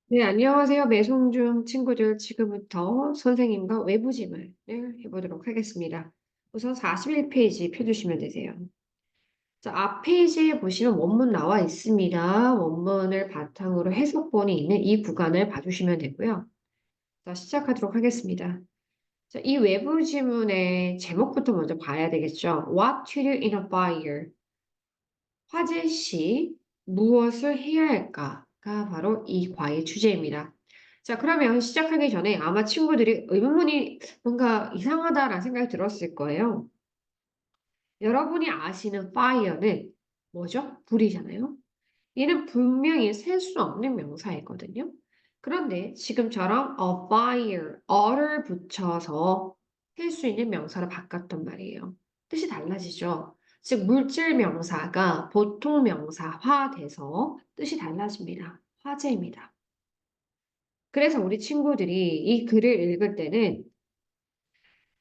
네, 안녕하세요. 매송중 친구들. 지금부터 선생님과 외부 질문을 해보도록 하겠습니다. 우선 41페이지 펴주시면 되세요. 자, 앞 페이지에 보시면 원문 나와 있습니다. 원문을 바탕으로 해석본이 있는 이 구간을 봐주시면 되고요. 자, 시작하도록 하겠습니다. 자, 이 외부 질문의 제목부터 먼저 봐야 되겠죠. What to do in a fire? 화재 시 무엇을 해야 할까가 바로 이 과의 주제입니다. 자, 그러면 시작하기 전에 아마 친구들이 의문문이 뭔가 이상하다라는 생각이 들었을 거예요. 여러분이 아시는 fire는 뭐죠? 불이잖아요. 얘는 분명히 셀 수 없는 명사이거든요. 그런데 지금처럼 a fire, 어를 붙여서 셀 수 있는 명사로 바꿨단 말이에요. 뜻이 달라지죠. 즉 물질 명사가 보통 명사화돼서 뜻이 달라집니다. 화제입니다. 그래서 우리 친구들이 이 글을 읽을 때는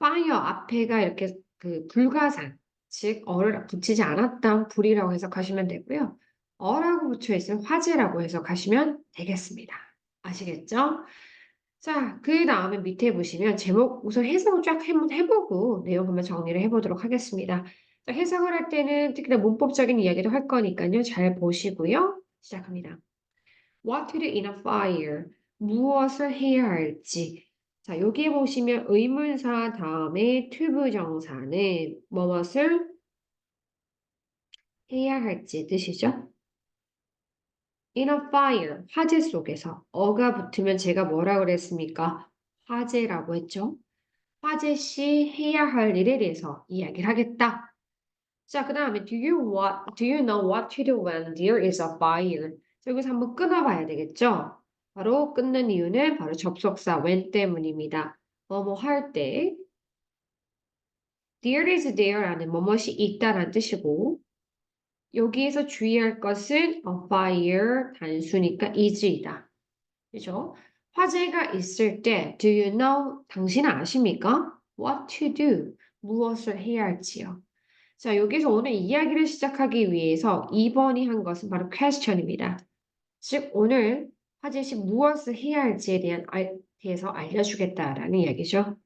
fire 앞에가 이렇게 그 불가산, 즉 어를 붙이지 않았던 불이라고 해석하시면 되고요. 어라고 붙여 있을 화재라고 해석하시면 되겠습니다. 아시겠죠? 자, 그 다음에 밑에 보시면 제목 우선 해석을 쫙 한번 해보고 내용 한번 정리를 해보도록 하겠습니다. 자, 해석을 할 때는 특히나 문법적인 이야기도 할 거니까요. 잘 보시고요. 시작합니다. What to do in a fire? 무엇을 해야 할지. 자, 여기 보시면 의문사 다음에 투부정사는 무엇을 해야 할지 뜻이죠. In a fire, 화재 속에서. 어가 붙으면 제가 뭐라 그랬습니까? 화재라고 했죠. 화재 시 해야 할 일에 대해서 이야기를 하겠다. 자, 그 다음에 do you know what to do when there is a fire? 자, 여기서 한번 끊어봐야 되겠죠? 바로 끊는 이유는 바로 접속사 when 때문입니다. 뭐뭐 할 때 there is there라는 뭐뭇이 있다라는 뜻이고 여기에서 주의할 것은 a fire 단수니까 is이다. 그죠? 화재가 있을 때 do you know 당신은 아십니까? what to do 무엇을 해야 할지요. 자, 여기서 오늘 이야기를 시작하기 위해서 2번이 한 것은 바로 question입니다. 즉, 오늘 화재 시 무엇을 해야 할지에 대해서 알려주겠다라는 이야기죠.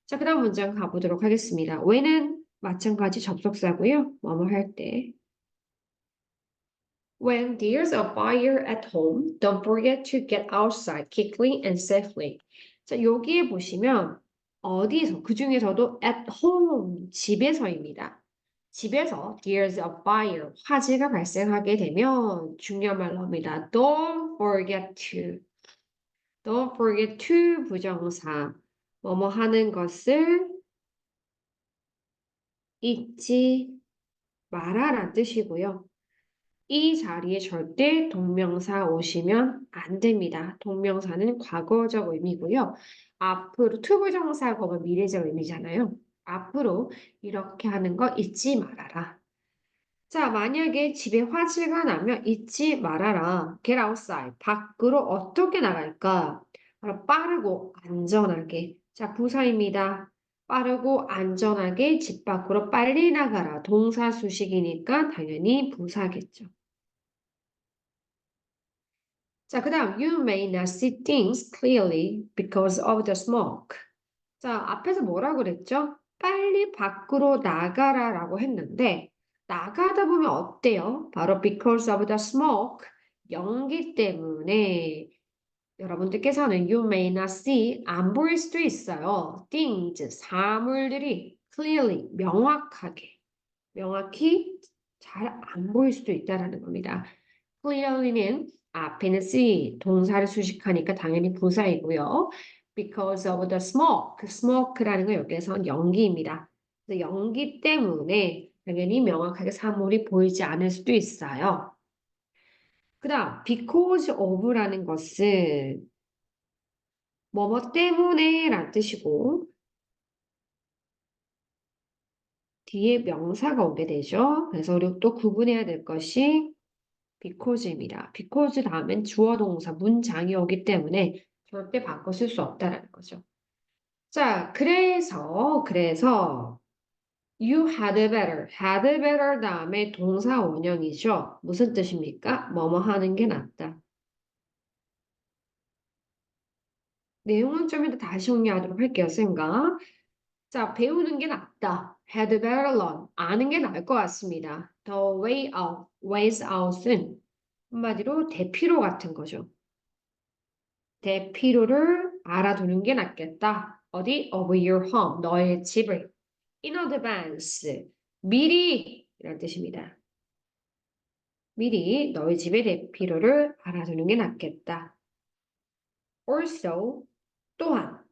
자, 그 다음 문장 가보도록 하겠습니다. when은 마찬가지 접속사고요. 뭐뭐 할 때. When there's a fire at home, don't forget to get outside quickly and safely. 자, 여기에 보시면 어디서, 그 중에서도 at home, 집에서입니다. 집에서 there's a fire, 화재가 발생하게 되면 중요한 말 나옵니다. Don't forget to. Don't forget to 부정사. 뭐뭐 하는 것을 잊지 마라란 뜻이고요. 이 자리에 절대 동명사 오시면 안 됩니다. 동명사는 과거적 의미고요. 앞으로 투부정사 거면 미래적 의미잖아요. 앞으로 이렇게 하는 거 잊지 말아라. 자, 만약에 집에 화재가 나면 잊지 말아라. Get outside. 밖으로 어떻게 나갈까? 바로 빠르고 안전하게. 자, 부사입니다. 빠르고 안전하게 집 밖으로 빨리 나가라. 동사 수식이니까 당연히 부사겠죠. 자, 그 다음 You may not see things clearly because of the smoke. 자, 앞에서 뭐라고 그랬죠? 빨리 밖으로 나가라라고 했는데 나가다 보면 어때요? 바로 because of the smoke, 연기 때문에 여러분들께서는 you may not see, 안 보일 수도 있어요. things, 사물들이 clearly, 명확히 잘 안 보일 수도 있다라는 겁니다. clearly는 앞에는 see, 동사를 수식하니까 당연히 부사이고요. because of the smoke, smoke라는 건 여기에서 연기입니다. 그래서 연기 때문에 당연히 명확하게 사물이 보이지 않을 수도 있어요. 그 다음, because of라는 것은 뭐뭐 때문에 라는 뜻이고 뒤에 명사가 오게 되죠. 그래서 우리 또 구분해야 될 것이 because입니다. because 다음엔 주어 동사 문장이 오기 때문에 절대 바꿔 쓸 수 없다라는 거죠. 자, 그래서 you had better 다음에 동사 원형이죠. 무슨 뜻입니까? 뭐뭐 하는 게 낫다. 내용은 좀 이따 다시 정리하도록 할게요, 쌤과. 자, 배우는 게 낫다. had better learn. 아는 게 나을 것 같습니다. The way out, ways out은 한마디로 대피로 같은 거죠. 대피로를 알아두는 게 낫겠다. 어디? Of your home, 너의 집을. In advance, 미리 이런 뜻입니다. 미리 너희 집의 대피로를 알아두는 게 낫겠다. Also, 또한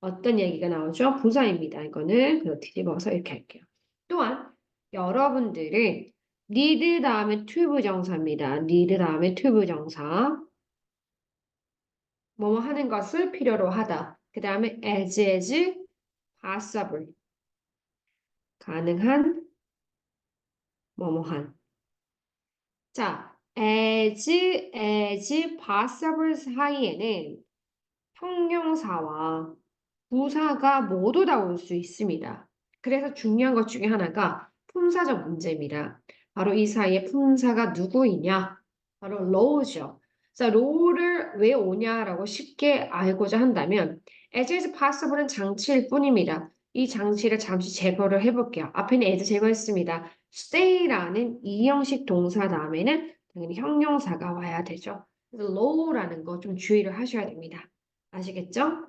어떤 얘기가 나오죠? 부사입니다. 이거는 그래서 뒤집어서 이렇게 할게요. 또한 여러분들은 need 다음에 to 부정사입니다. need 다음에 to 부정사. 뭐뭐 하는 것을 필요로 하다. 그 다음에 as possible. 가능한 뭐뭐한. 자, as possible 사이에는 형용사와 부사가 모두 다 올 수 있습니다. 그래서 중요한 것 중에 하나가 품사적 문제입니다. 바로 이 사이에 품사가 누구이냐? 바로 low죠. 자, low를 왜 오냐라고 쉽게 알고자 한다면 as is possible은 장치일 뿐입니다. 이 장치를 잠시 제거를 해볼게요. 앞에는 as 제거했습니다. stay라는 이형식 동사 다음에는 당연히 형용사가 와야 되죠. 그래서 low라는 거 좀 주의를 하셔야 됩니다. 아시겠죠?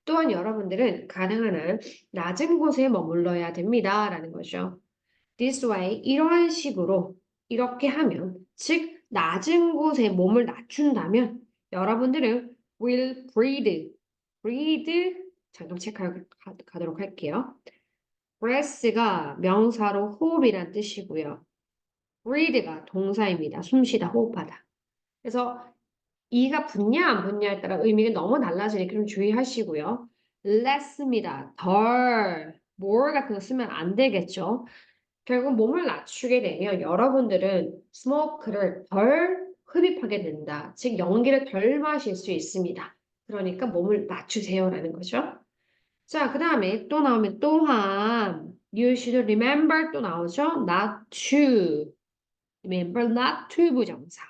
또한 여러분들은 가능한 한 낮은 곳에 머물러야 됩니다. 라는 거죠. This way, 이러한 식으로 이렇게 하면, 즉 낮은 곳에 몸을 낮춘다면 여러분들은 will breathe, 잠깐 체크하도록 할게요. breath가 명사로 호흡이란 뜻이고요. breathe가 동사입니다. 숨쉬다, 호흡하다. 그래서 이가 붙냐 안 붙냐에 따라 의미가 너무 달라지니까 좀 주의하시고요. less입니다. 덜, more 같은 거 쓰면 안 되겠죠. 결국 몸을 낮추게 되면 여러분들은 smoke를 덜 흡입하게 된다. 즉 연기를 덜 마실 수 있습니다. 그러니까 몸을 낮추세요라는 거죠. 자, 그 다음에 또 나오면 또한 you should remember 또 나오죠. not to. remember not to 부정사.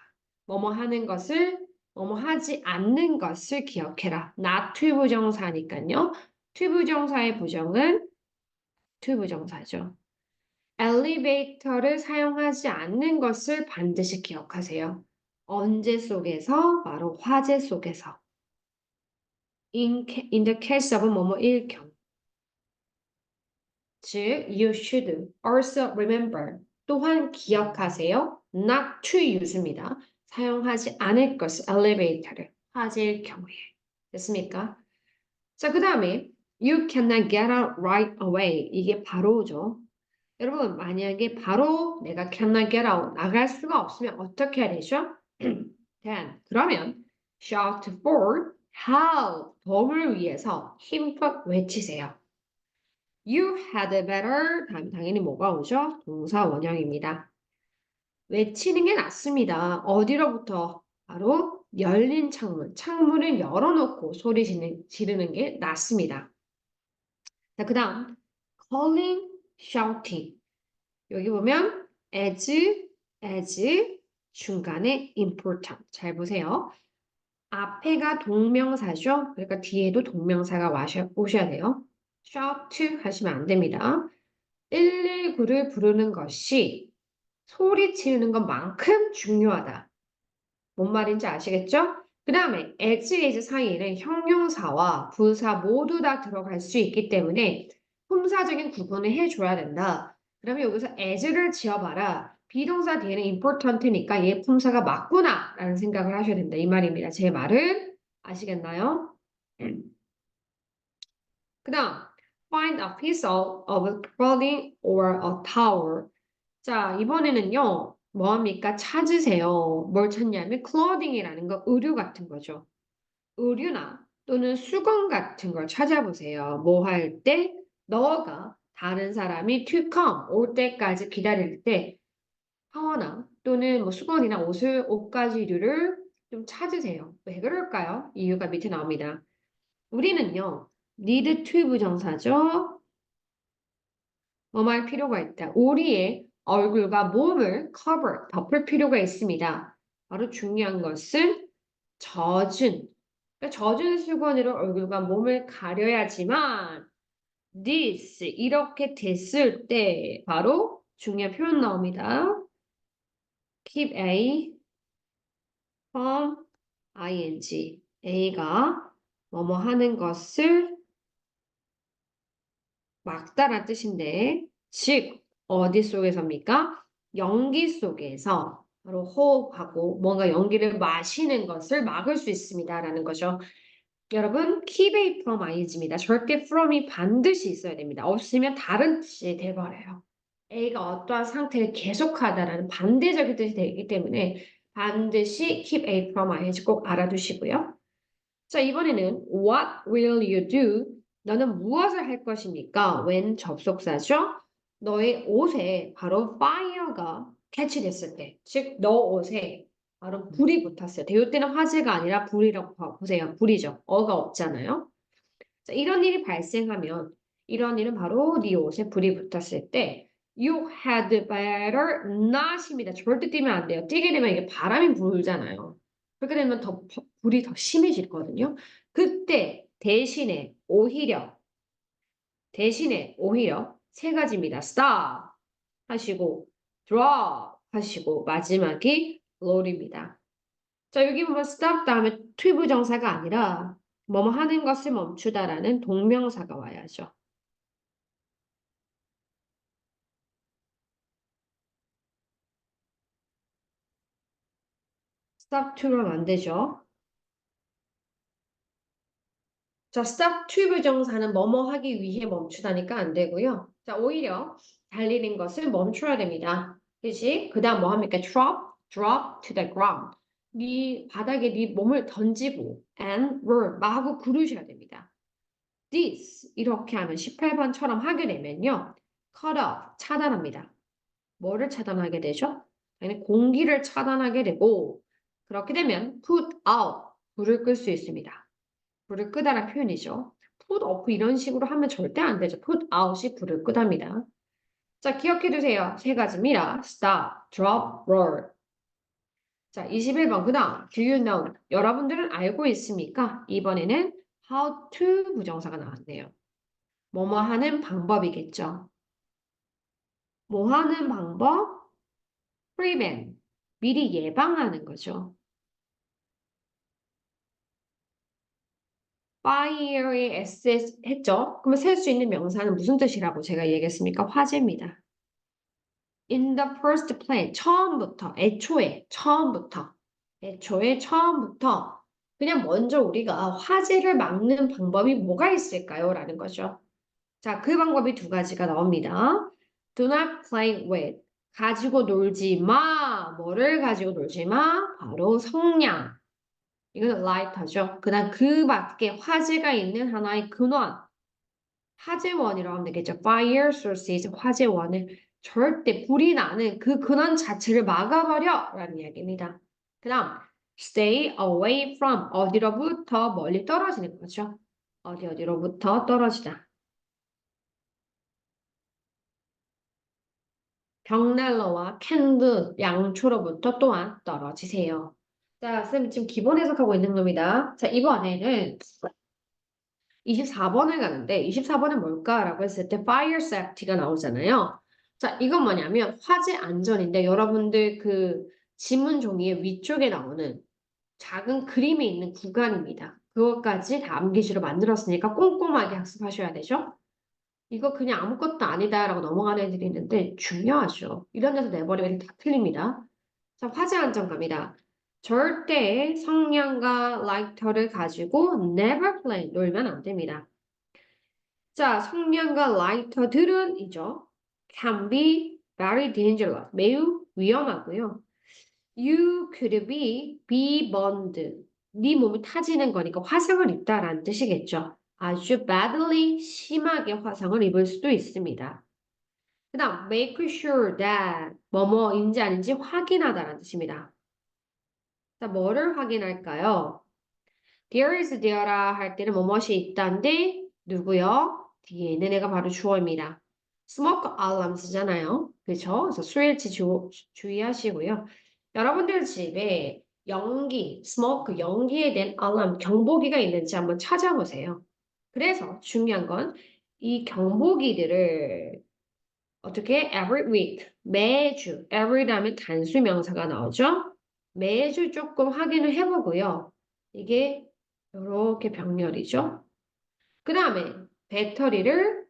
뭐뭐 하는 것을 뭐뭐 하지 않는 것을 기억해라. not to 부정사니까요. to 부정사의 부정은 to 부정사죠. 엘리베이터를 사용하지 않는 것을 반드시 기억하세요. 언제 속에서? 바로 화재 속에서. in the case of 뭐뭐일 경우. 즉, you should also remember. 또한 기억하세요. not to use입니다. 사용하지 않을 것을 엘리베이터를 화재일 경우에. 됐습니까? 자, 그 다음에 you cannot get out right away. 이게 바로죠. 여러분, 만약에 바로 내가 cannot get out, 나갈 수가 없으면 어떻게 해야 되죠? then, 그러면 shout for help, 도움을 위해서 힘껏 외치세요. You had better, 다음 당연히 뭐가 오죠? 동사 원형입니다. 외치는 게 낫습니다. 어디로부터? 바로 열린 창문, 창문을 열어놓고 소리 지르는 게 낫습니다. 자, 그 다음 calling, shouting. 여기 보면 as 중간에 important. 잘 보세요. 앞에가 동명사죠. 그러니까 뒤에도 동명사가 오셔야 돼요. shout 하시면 안 됩니다. 119를 부르는 것이 소리 지르는 것만큼 중요하다. 뭔 말인지 아시겠죠? 그 다음에 as 사이에는 형용사와 부사 모두 다 들어갈 수 있기 때문에 품사적인 구분을 해줘야 된다. 그러면 여기서 as를 지어봐라. 비동사 뒤에는 important니까 얘 품사가 맞구나 라는 생각을 하셔야 된다. 이 말입니다. 제 말은 아시겠나요? 그 다음 find a piece of clothing or a towel. 자, 이번에는요. 뭐합니까? 찾으세요. 뭘 찾냐면 clothing이라는 거 의류 같은 거죠. 의류나 또는 수건 같은 걸 찾아보세요. 뭐 할 때? 너가 다른 사람이 to come 올 때까지 기다릴 때 파워나 또는 뭐 수건이나 옷가지류를 좀 찾으세요. 왜 그럴까요? 이유가 밑에 나옵니다. 우리는요. need to 부정사죠. 뭐 할 필요가 있다. 우리의 얼굴과 몸을 cover, 덮을 필요가 있습니다. 바로 중요한 것은 젖은, 젖은 수건으로 얼굴과 몸을 가려야지만 this 이렇게 됐을 때 바로 중요한 표현 나옵니다. keep A from ing. A가 뭐뭐 하는 것을 막다란 뜻인데, 즉 어디 속에서입니까? 연기 속에서 바로 호흡하고 뭔가 연기를 마시는 것을 막을 수 있습니다라는 거죠. 여러분, keep away from ing입니다. 절대 from이 반드시 있어야 됩니다. 없으면 다른 뜻이 돼버려요. A가 어떠한 상태를 계속하다라는 반대적인 뜻이 되기 때문에 반드시 keep away from ing 꼭 알아두시고요. 자, 이번에는 what will you do? 너는 무엇을 할 것입니까? when 접속사죠. 너의 옷에 바로 fire가 캐치됐을 때, 즉 너 옷에 바로 불이 붙었어요. 이때는 화재가 아니라 불이라고 보세요. 불이죠. 어가 없잖아요. 자, 이런 일이 발생하면 이런 일은 바로 네 옷에 불이 붙었을 때 you had better not입니다. 절대 뛰면 안 돼요. 뛰게 되면 이게 바람이 불잖아요. 그렇게 되면 더 불이 더 심해지거든요. 그때 대신에 오히려 세 가지입니다. stop 하시고 drop 하시고 마지막이 load입니다. 자, 여기 보면 stop 다음에 to 부정사가 아니라 뭐뭐 하는 것을 멈추다라는 동명사가 와야죠. stop to로는 안 되죠. 자, stop to 부정사는 뭐뭐 하기 위해 멈추다니까 안 되고요. 자, 오히려 달리는 것을 멈춰야 됩니다. 그치? 그 다음 뭐 합니까? drop to the ground. 네 바닥에 네 몸을 던지고 and roll 마구 구르셔야 됩니다. this 이렇게 하면 18번처럼 하게 되면요. cut off 차단합니다. 뭐를 차단하게 되죠? 당연히 공기를 차단하게 되고 그렇게 되면 put out 불을 끌 수 있습니다. 불을 끄다라는 표현이죠. put off 이런 식으로 하면 절대 안 되죠. put out이 불을 끄답니다. 자, 기억해 두세요. 세 가지입니다. stop, drop, roll. 자, 21번 그 다음 do you know? 여러분들은 알고 있습니까? 이번에는 how to 부정사가 나왔네요. 뭐뭐 하는 방법이겠죠. 뭐 하는 방법? prevent. 미리 예방하는 거죠. fire의 s 했죠? 그러면 셀 수 있는 명사는 무슨 뜻이라고 제가 얘기했습니까? 화재입니다. In the first place, 처음부터 그냥 먼저 우리가 화재를 막는 방법이 뭐가 있을까요? 라는 거죠. 자, 그 방법이 두 가지가 나옵니다. Do not play with. 가지고 놀지 마. 뭐를 가지고 놀지 마? 바로 성냥. 이거는 라이터죠. 그다음 그 밖에 화재가 있는 하나의 근원. 화재원이라고 하면 되겠죠. Fire sources, 화재원을 절대 불이 나는 그 근원 자체를 막아버려 라는 이야기입니다. 그 다음 stay away from 어디로부터 멀리 떨어지는 거죠. 어디로부터 떨어지다. 벽난로와 캔드, 양초로부터 또한 떨어지세요. 자, 쌤 지금 기본 해석하고 있는 겁니다. 자, 이번에는 24번을 가는데 24번은 뭘까라고 했을 때 fire safety가 나오잖아요. 자, 이건 뭐냐면 화재 안전인데 여러분들 그 지문 종이의 위쪽에 나오는 작은 그림이 있는 구간입니다. 그것까지 다 암기시로 만들었으니까 꼼꼼하게 학습하셔야 되죠. 이거 그냥 아무것도 아니다라고 넘어가는 애들이 있는데 중요하죠. 이런 데서 내버리면 다 틀립니다. 자, 화재 안전갑니다. 절대 성냥과 라이터를 가지고 never play, 놀면 안 됩니다. 자, 성냥과 라이터들은 이죠. can be very dangerous, 매우 위험하고요. You could be burned. 네 몸이 타지는 거니까 화상을 입다라는 뜻이겠죠. 아주 badly, 심하게 화상을 입을 수도 있습니다. 그 다음, make sure that 뭐뭐인지 아닌지 확인하다라는 뜻입니다. 자, 뭐를 확인할까요? There is there라 할 때는 뭐뭇이 있다인데 누구요? 뒤에 있는 애가 바로 주어입니다. smoke alarm 쓰잖아요. 그렇죠? 그래서 스위치 주의하시고요. 여러분들 집에 연기, smoke, 연기에 대한 alarm, 경보기가 있는지 한번 찾아보세요. 그래서 중요한 건 이 경보기들을 어떻게 every week, 매주, every 다음에 단수 명사가 나오죠? 매주 조금 확인을 해보고요. 이게 이렇게 병렬이죠. 그 다음에 배터리를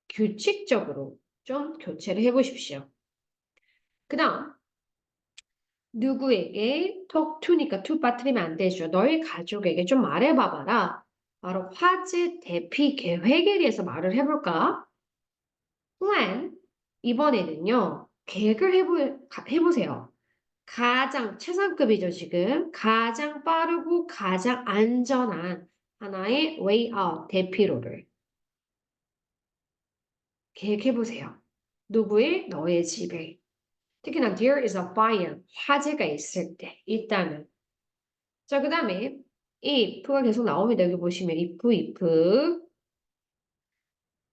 규칙적으로 좀 교체를 해보십시오. 그 다음 누구에게 talk to니까 to 빠뜨리면 안 되죠. 너희 가족에게 좀 말해봐봐라. 바로 화재 대피 계획에 대해서 말을 해볼까? plan 이번에는요. 계획을 해보세요. 가장 최상급이죠, 지금. 가장 빠르고 가장 안전한 하나의 way out 대피로를 계획해보세요. 누구의? 너의 집에. 특히나 there is a fire, 화재가 있을 때, 일단은. 자, 그 다음에 if가 계속 나옵니다. 여기 보시면 if.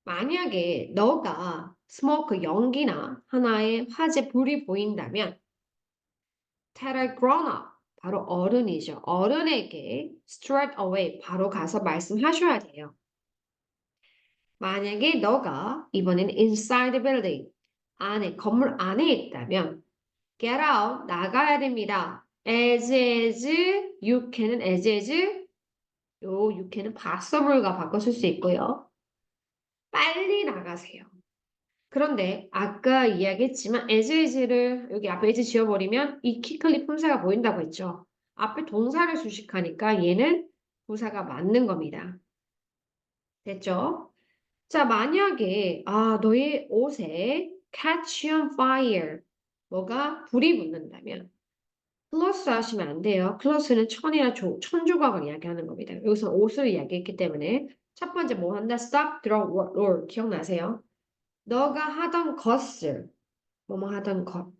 만약에 너가 smoke, 연기나 하나의 화재 불이 보인다면 tell a grown up, 바로 어른이죠. 어른에게 straight away, 바로 가서 말씀하셔야 돼요. 만약에 너가 이번엔 inside the building, 안에, 건물 안에 있다면 get out, 나가야 됩니다. as you can은 as 요 you can은 passable과 바꿔 쓸 수 있고요. 빨리 나가세요. 그런데 아까 이야기했지만 as를 여기 앞에 as 지워버리면 이 quickly 품사가 보인다고 했죠. 앞에 동사를 수식하니까 얘는 부사가 맞는 겁니다. 됐죠? 자, 만약에 너의 옷에 catch on fire 뭐가 불이 붙는다면 클로스 하시면 안 돼요. 클로스는 천이나 천조각을 이야기하는 겁니다. 여기서 옷을 이야기했기 때문에 첫 번째 뭐 한다? stop, drop, roll 기억나세요? 너가 하던 것을 뭐뭐 하던 것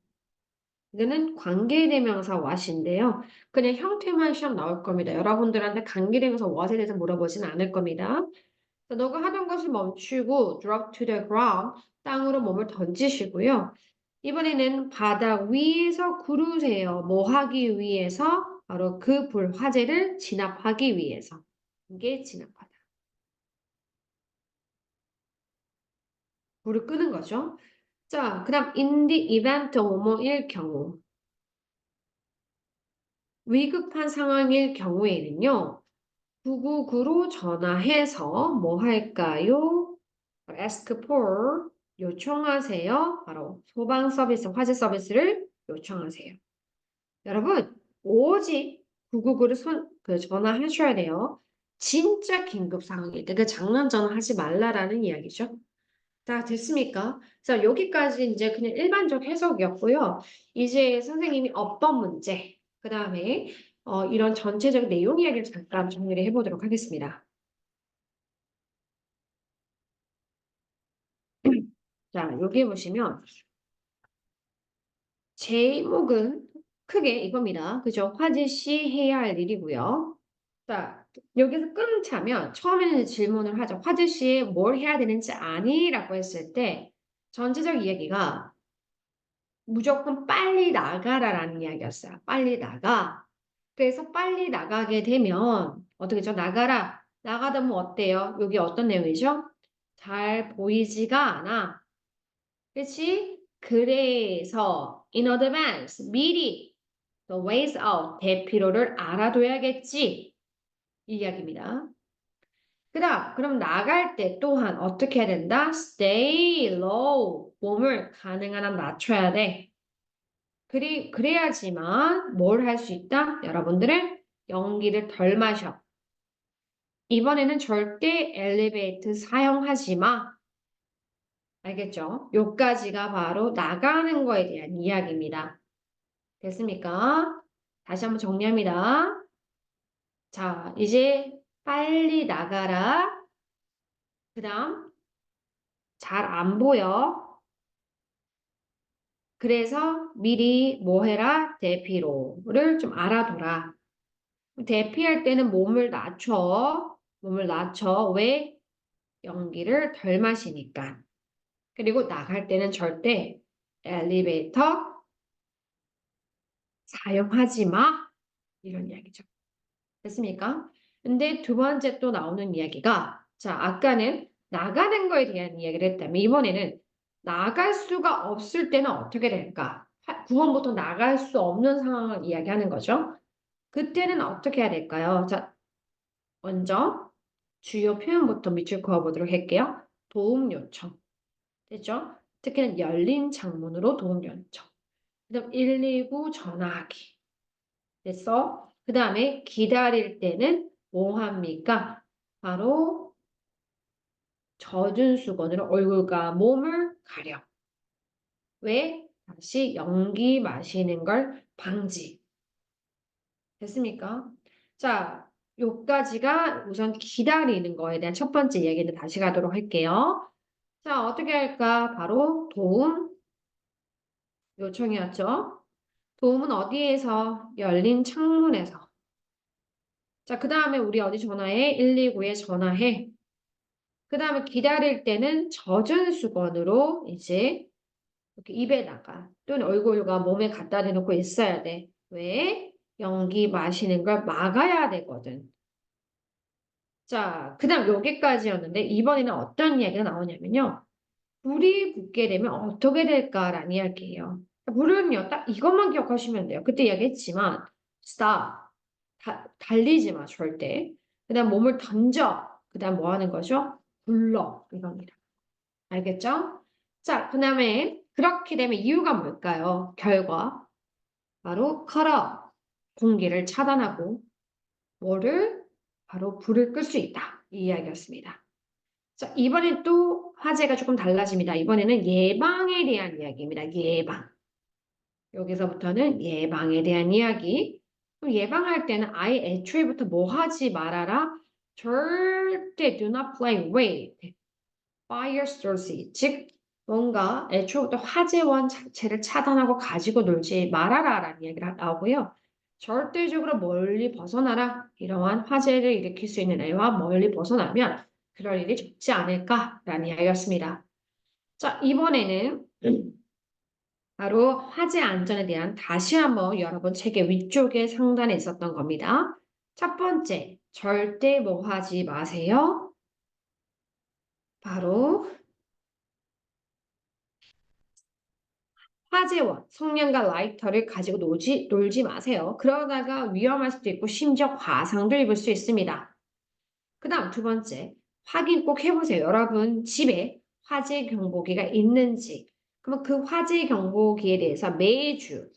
이거는 관계대명사 what인데요. 그냥 형태만 시험 나올 겁니다. 여러분들한테 관계대명사 what에 대해서 물어보진 않을 겁니다. 너가 하던 것을 멈추고 drop to the ground, 땅으로 몸을 던지시고요. 이번에는 바닥 위에서 구르세요. 뭐 하기 위해서? 바로 그 불, 화재를 진압하기 위해서. 이게 진압하다. 불을 끄는 거죠. 자, 그 다음 in the event 뭐뭐일 경우. 위급한 상황일 경우에는요. 999로 전화해서 뭐 할까요? ask for 요청하세요. 바로 소방 서비스, 화재 서비스를 요청하세요. 여러분, 오직 999를 전화하셔야 돼요. 진짜 긴급 상황일 때, 그 장난 전화하지 말라라는 이야기죠. 자, 됐습니까? 자, 여기까지 이제 그냥 일반적 해석이었고요. 이제 선생님이 어법 문제, 그 다음에 이런 전체적인 내용 이야기를 잠깐 정리를 해보도록 하겠습니다. 자, 여기 보시면 제목은 크게 이겁니다. 그죠? 화제시 해야 할 일이고요. 자, 여기서 끊자면 처음에는 질문을 하죠. 화제시 뭘 해야 되는지 아니? 라고 했을 때 전체적 이야기가 무조건 빨리 나가라라는 이야기였어요. 빨리 나가. 그래서 빨리 나가게 되면 어떻게 죠? 나가라. 나가다 보면 어때요? 여기 어떤 내용이죠? 잘 보이지가 않아. 그치? 그래서 in advance 미리 the ways out 대피로를 알아둬야겠지 이 이야기입니다. 그럼 나갈 때 또한 어떻게 해야 된다? stay low 몸을 가능한 한 낮춰야 돼. 그래야지만 뭘 할 수 있다? 여러분들은 연기를 덜 마셔. 이번에는 절대 엘리베이터 사용하지 마. 알겠죠? 요까지가 바로 나가는 거에 대한 이야기입니다. 됐습니까? 다시 한번 정리합니다. 자, 이제 빨리 나가라. 그 다음, 잘 안 보여. 그래서 미리 뭐 해라? 대피로를 좀 알아둬라. 대피할 때는 몸을 낮춰. 몸을 낮춰. 왜? 연기를 덜 마시니까. 그리고 나갈 때는 절대 엘리베이터 사용하지 마. 이런 이야기죠. 됐습니까? 근데 두 번째 또 나오는 이야기가, 자, 아까는 나가는 거에 대한 이야기를 했다면, 이번에는 나갈 수가 없을 때는 어떻게 될까? 구원부터 나갈 수 없는 상황을 이야기하는 거죠. 그때는 어떻게 해야 될까요? 자, 먼저 주요 표현부터 밑줄 그어보도록 할게요. 도움 요청. 됐죠? 특히는 열린 창문으로 도움 요청. 그다음 119 전화하기. 됐어? 그 다음에 기다릴 때는 뭐 합니까? 바로 젖은 수건으로 얼굴과 몸을 가려. 왜? 다시 연기 마시는 걸 방지. 됐습니까? 자, 요까지가 우선 기다리는 거에 대한 첫 번째 이야기는 다시 가도록 할게요. 자, 어떻게 할까? 바로 도움 요청이었죠. 도움은 어디에서? 열린 창문에서. 자, 그 다음에 우리 어디 전화해? 119에 전화해. 그 다음에 기다릴 때는 젖은 수건으로 이제 이렇게 입에다가 또는 얼굴과 몸에 갖다 대놓고 있어야 돼. 왜? 연기 마시는 걸 막아야 되거든. 자, 그 다음 여기까지였는데 이번에는 어떤 이야기가 나오냐면요. 불이 붙게 되면 어떻게 될까라는 이야기예요. 불은요, 딱 이것만 기억하시면 돼요. 그때 이야기했지만 stop, 달리지 마, 절대. 그 다음 몸을 던져. 그 다음 뭐 하는 거죠? 불러. 이겁니다. 알겠죠? 자, 그 다음에 그렇게 되면 이유가 뭘까요? 결과. 바로 cut off. 공기를 차단하고 뭐를? 바로 불을 끌 수 있다. 이 이야기였습니다. 자, 이번엔 또 화제가 조금 달라집니다. 이번에는 예방에 대한 이야기입니다. 예방. 여기서부터는 예방에 대한 이야기. 그럼 예방할 때는 아예 애초에부터 뭐 하지 말아라? 절대 do not play with fire source. 즉, 뭔가 애초부터 화재원 자체를 차단하고 가지고 놀지 말아라라는 얘기가 나오고요. 절대적으로 멀리 벗어나라. 이러한 화재를 일으킬 수 있는 애와 멀리 벗어나면 그럴 일이 적지 않을까라는 이야기였습니다. 자, 이번에는 바로 화재 안전에 대한 다시 한번 여러분 책의 위쪽에 상단에 있었던 겁니다. 첫 번째, 절대 뭐 하지 마세요. 바로 화재원, 성냥과 라이터를 가지고 놀지 마세요. 그러다가 위험할 수도 있고 심지어 화상도 입을 수 있습니다. 그 다음 두 번째, 확인 꼭 해보세요. 여러분 집에 화재 경보기가 있는지. 그러면 그 화재 경보기에 대해서 매주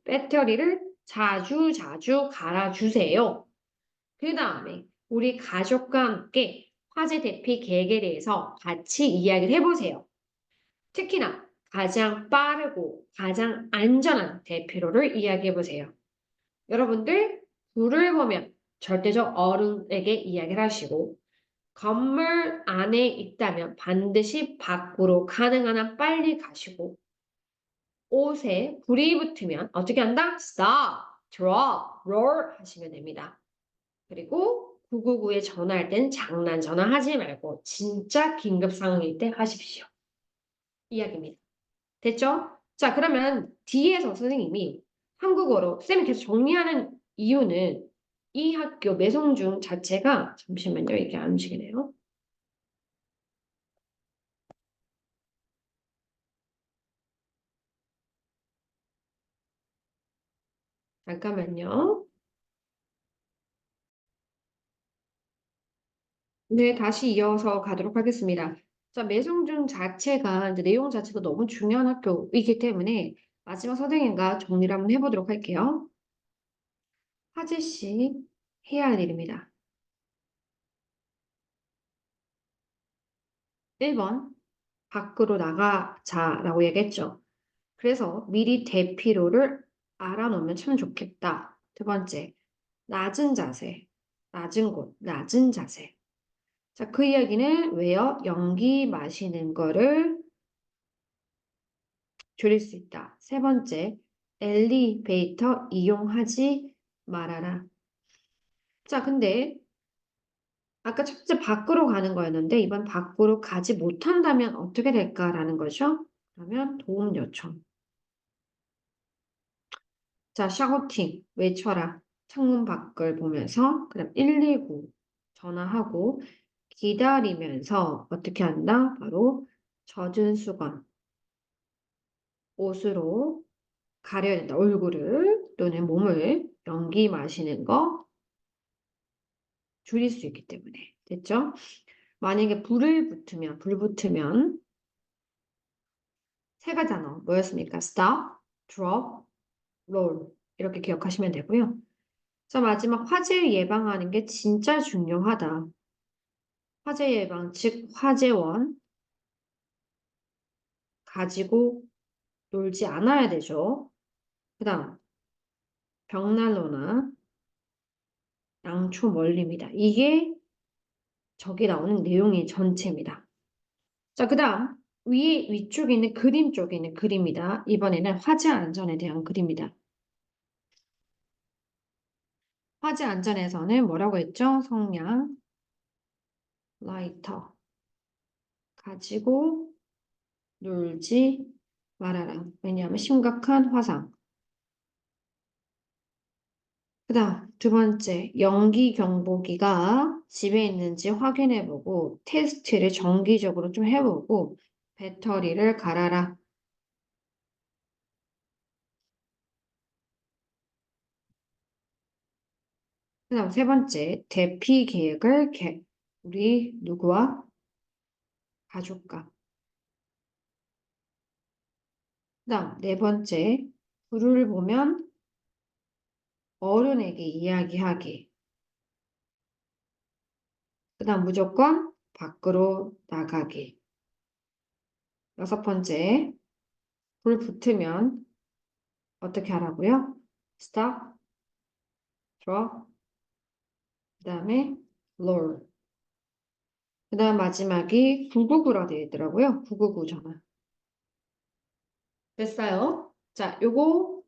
배터리를 자주 갈아주세요. 그 다음에 우리 가족과 함께 화재 대피 계획에 대해서 같이 이야기를 해보세요. 특히나 가장 빠르고 가장 안전한 대피로를 이야기해 보세요. 여러분들 불을 보면 절대적 어른에게 이야기를 하시고 건물 안에 있다면 반드시 밖으로 가능한 한 빨리 가시고 옷에 불이 붙으면 어떻게 한다? Stop, drop, roll 하시면 됩니다. 그리고 999에 전화할 때는 장난 전화하지 말고 진짜 긴급 상황일 때 하십시오. 이야기입니다. 됐죠? 자, 그러면 뒤에서 선생님이 한국어로 쌤이 계속 정리하는 이유는 이 학교 매송중 자체가 잠시만요. 이게 안 움직이네요. 잠깐만요. 네, 다시 이어서 가도록 하겠습니다. 자, 매송중 자체가 이제 내용 자체도 너무 중요한 학교이기 때문에 마지막 선생님과 정리를 한번 해보도록 할게요. 화재 씨 해야 할 일입니다. 1번 밖으로 나가자라고 얘기했죠. 그래서 미리 대피로를 알아놓으면 참 좋겠다. 두 번째, 낮은 자세, 낮은 곳, 낮은 자세. 자, 그 이야기는 왜요? 연기 마시는 거를 줄일 수 있다. 세 번째, 엘리베이터 이용하지 말아라. 자, 근데 아까 첫 번째 밖으로 가는 거였는데 이번 밖으로 가지 못한다면 어떻게 될까라는 거죠? 그러면 도움 요청. 자, 샤우팅, 외쳐라. 창문 밖을 보면서, 그다음 119 전화하고, 기다리면서 어떻게 한다? 바로 젖은 수건, 옷으로 가려야 된다. 얼굴을 또는 몸을 연기 마시는 거 줄일 수 있기 때문에. 됐죠? 만약에 불 붙으면 세 가지 단어 뭐였습니까? stop, drop, roll. 이렇게 기억하시면 되고요. 자, 마지막 화재 예방하는 게 진짜 중요하다. 화재 예방, 즉 화재원 가지고 놀지 않아야 되죠. 그 다음 벽난로나 양초 멀리입니다. 이게 저기 나오는 내용이 전체입니다. 자, 그 다음 위쪽에 있는 그림 쪽에 있는 글입니다. 이번에는 화재 안전에 대한 글입니다. 화재 안전에서는 뭐라고 했죠? 성냥, 라이터 가지고 놀지 말아라. 왜냐하면 심각한 화상. 그 다음 두 번째, 연기 경보기가 집에 있는지 확인해보고 테스트를 정기적으로 좀 해보고 배터리를 갈아라. 그 다음 세 번째, 대피 계획을 우리 누구와 가족과. 그 다음 네 번째, 불을 보면 어른에게 이야기하기. 그 다음 무조건 밖으로 나가기. 여섯 번째, 불 붙으면 어떻게 하라고요? stop, drop, 그 다음에 lower. 그 다음 마지막이 999라 되어 있더라고요. 999 전화. 됐어요. 자, 요거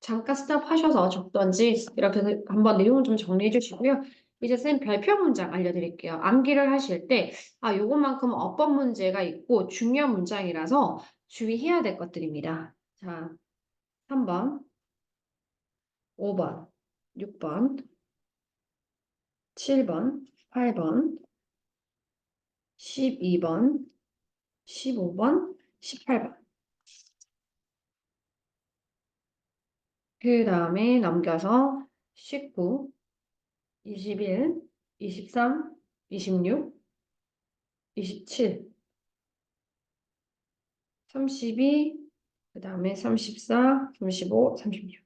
잠깐 스탑하셔서 적던지 이렇게 해서 한번 내용을 좀 정리해 주시고요. 이제 쌤 별표 문장 알려드릴게요. 암기를 하실 때, 요것만큼 어법 문제가 있고 중요한 문장이라서 주의해야 될 것들입니다. 자, 3번, 5번, 6번, 7번, 8번, 12번, 15번, 18번. 그 다음에 넘겨서 19, 21, 23, 26, 27, 32, 그 다음에 34, 35, 36.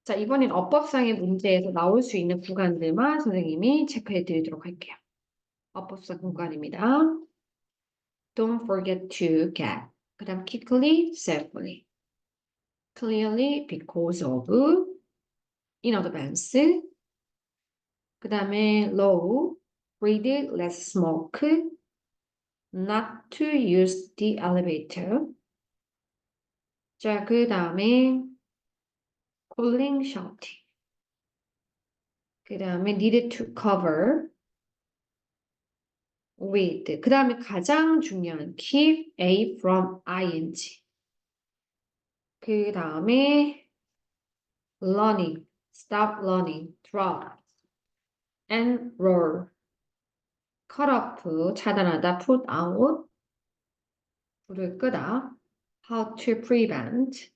자, 이번엔 어법상의 문제에서 나올 수 있는 구간들만 선생님이 체크해 드리도록 할게요. 어법상 구간입니다. Don't forget to get. 그 다음 quickly, safely. Clearly, because of, in advance. 그 다음에 low, breathe less smoke. Not to use the elevator. 자, 그 다음에 calling shouting. 그 다음에 needed to cover with. 그 다음에 가장 중요한 keep A from ing. 그 다음에 learning, stop learning, drop, and roll. cut off, 차단하다, put out, 불을 끄다. how to prevent,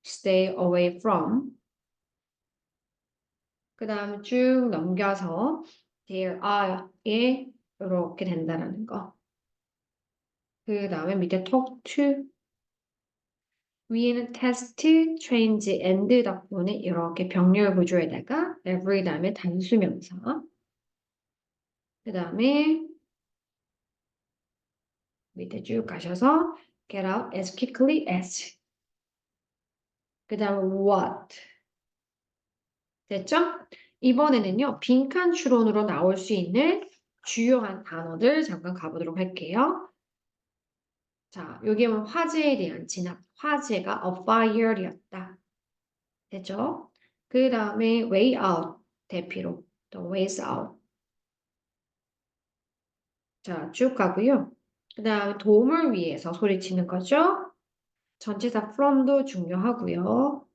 stay away from. 그 다음 쭉 넘겨서 there are에 이렇게 된다라는 거. 그 다음에 밑에 talk to 위에는 test, change, and 덕분에 이렇게 병렬 구조에다가 every 다음에 단수명사. 그 다음에 밑에 쭉 가셔서 get out as quickly as. 그 다음에 what. 됐죠? 이번에는요, 빈칸 추론으로 나올 수 있는 주요한 단어들 잠깐 가보도록 할게요. 자, 여기 보면 화재에 대한 진압. 화재가 a fire였다. 됐죠? 그 다음에 way out. 대피로. the ways out. 자, 쭉 가고요. 그 다음에 도움을 위해서 소리치는 거죠. 전치사 from도 중요하고요.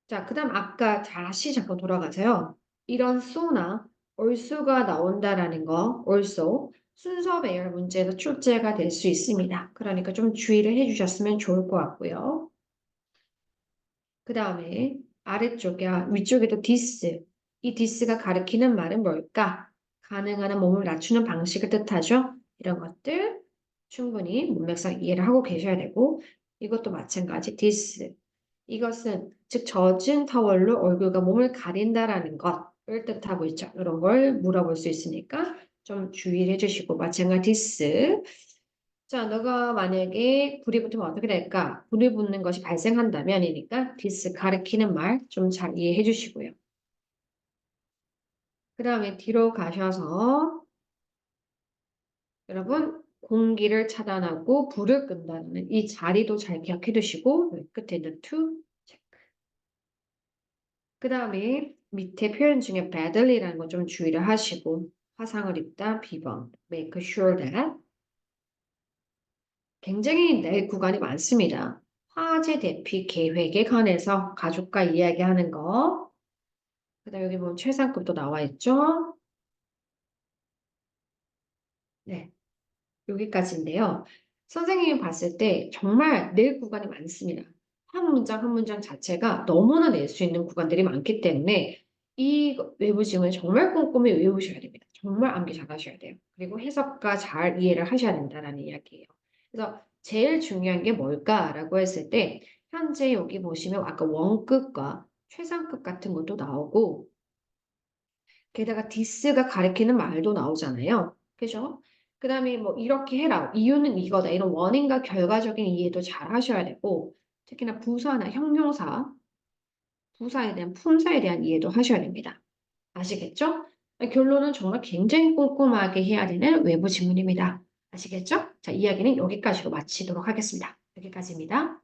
자, 그다음 아까 다시 잠깐 돌아가서요. 이런 so나 also가 나온다라는 거, also 순서 배열 문제에서 출제가 될 수 있습니다. 그러니까 좀 주의를 해주셨으면 좋을 것 같고요. 그 다음에 아래쪽에, 위쪽에도 this. 이 this가 가리키는 말은 뭘까? 가능한 한 몸을 낮추는 방식을 뜻하죠. 이런 것들 충분히 문맥상 이해를 하고 계셔야 되고 이것도 마찬가지 this. 이것은 즉 젖은 타월로 얼굴과 몸을 가린다라는 것을 뜻하고 있죠. 이런 걸 물어볼 수 있으니까 좀 주의를 해주시고 마찬가지 this. 자, 너가 만약에 불이 붙으면 어떻게 될까? 불이 붙는 것이 발생한다면이니까 this 가리키는 말 좀 잘 이해해 주시고요. 그 다음에 뒤로 가셔서 여러분 공기를 차단하고 불을 끈다는 이 자리도 잘 기억해 두시고 여기 끝에 있는 to 체크. 그 다음에 밑에 표현 중에 badly라는 거 좀 주의를 하시고 화상을 입다 비번 make sure that 굉장히 내 구간이 많습니다. 화재 대피 계획에 관해서 가족과 이야기하는 거. 그다음 여기 보면 최상급도 나와 있죠. 네, 여기까지인데요. 선생님이 봤을 때 정말 낼 구간이 많습니다. 한 문장 한 문장 자체가 너무나 낼 수 있는 구간들이 많기 때문에 이 외부지문 정말 꼼꼼히 외우셔야 됩니다. 정말 암기 잘 하셔야 돼요. 그리고 해석과 잘 이해를 하셔야 된다는 이야기예요. 그래서 제일 중요한 게 뭘까라고 했을 때 현재 여기 보시면 아까 원급과 최상급 같은 것도 나오고 게다가 디스가 가리키는 말도 나오잖아요. 그죠? 그 다음에 뭐 이렇게 해라. 이유는 이거다. 이런 원인과 결과적인 이해도 잘 하셔야 되고 특히나 부사나 형용사, 부사에 대한 품사에 대한 이해도 하셔야 됩니다. 아시겠죠? 결론은 정말 굉장히 꼼꼼하게 해야 되는 외부 지문입니다. 아시겠죠? 자, 이야기는 여기까지로 마치도록 하겠습니다. 여기까지입니다.